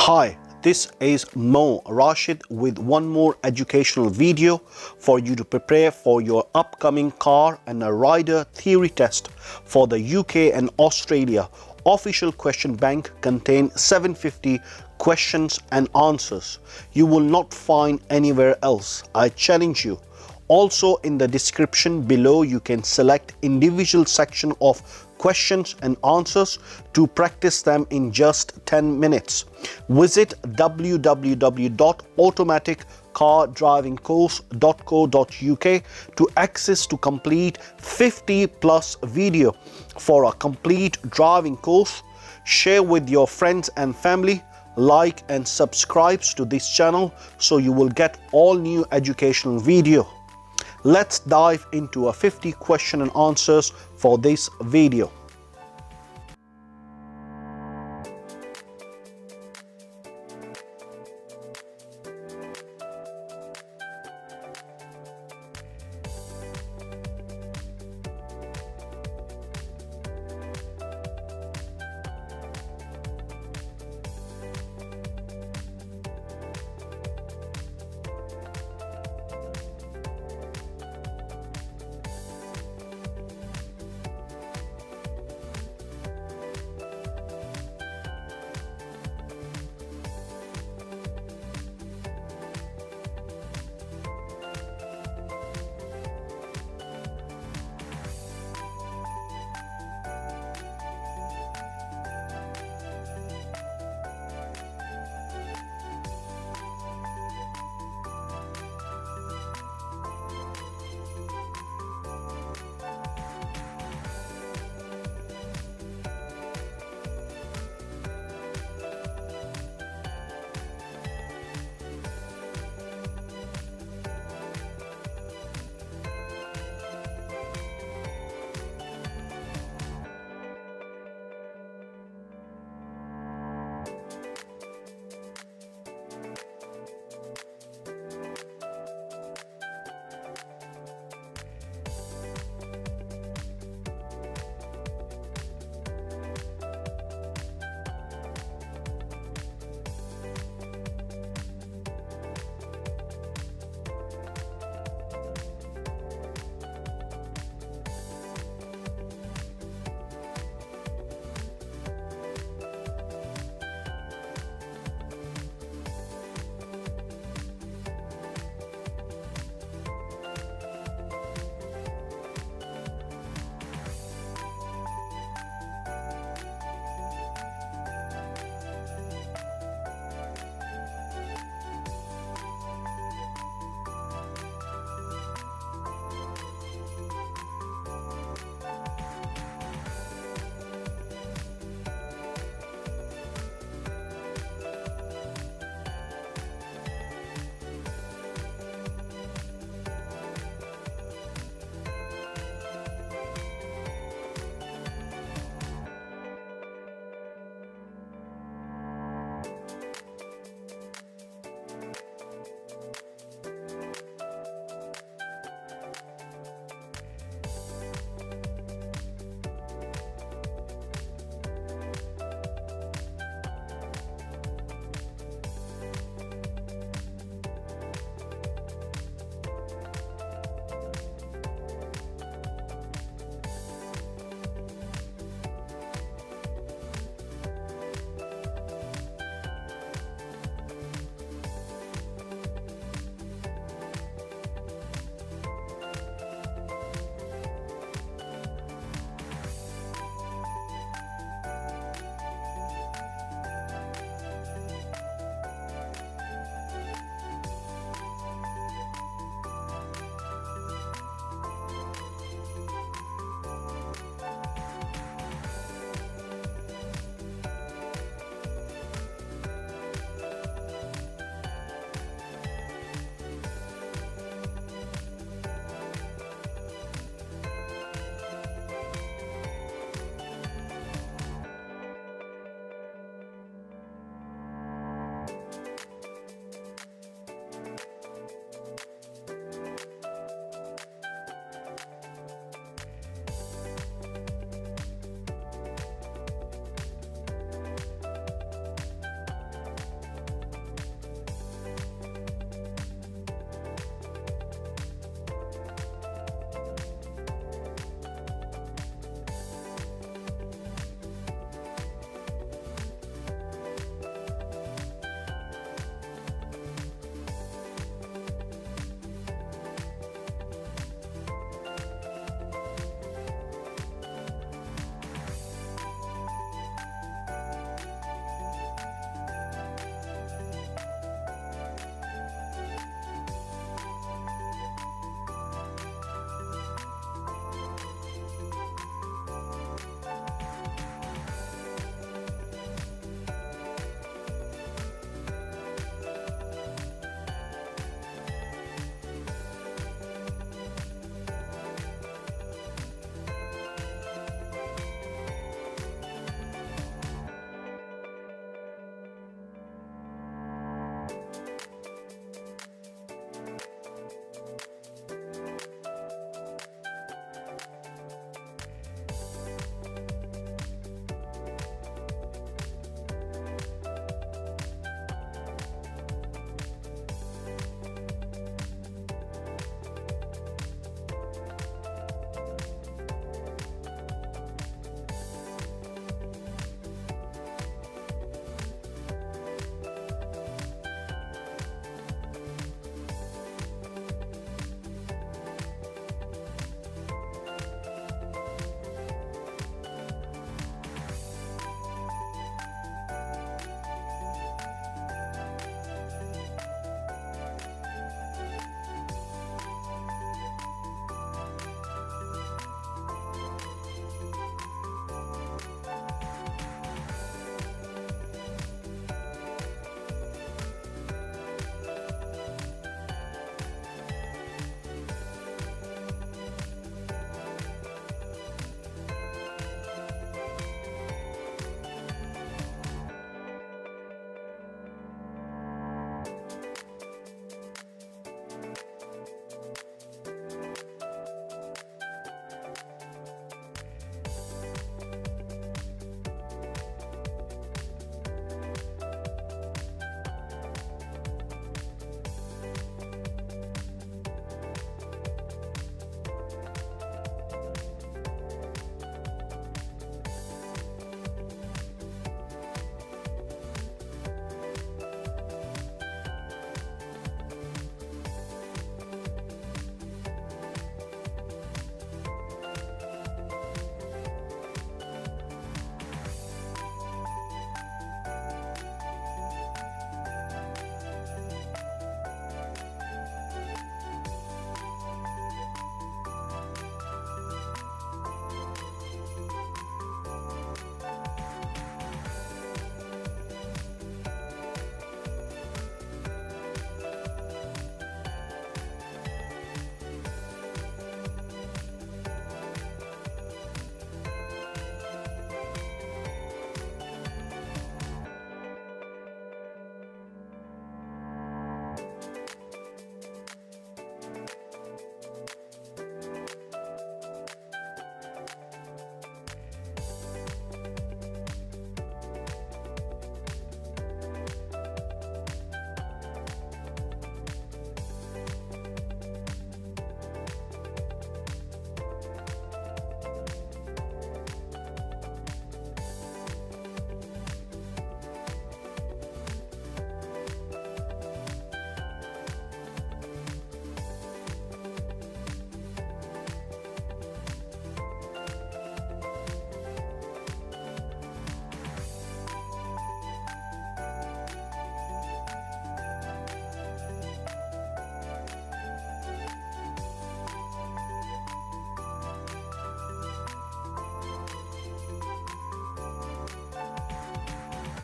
Hi, this is Mo Rashid with one more educational video for you to prepare for your upcoming car and a rider theory test for the UK and Australia. Official question bank contain 750 questions and answers you will not find anywhere else. I challenge you. Also in the description below you can select individual section of questions and answers to practice them in just 10 minutes. Visit www.automaticcar-driving-course.co.uk to access to complete 50 plus video for a complete driving course. Share with your friends and family. Like and subscribe to this channel so you will get all new educational video. Let's dive into a 50 question and answers for this video.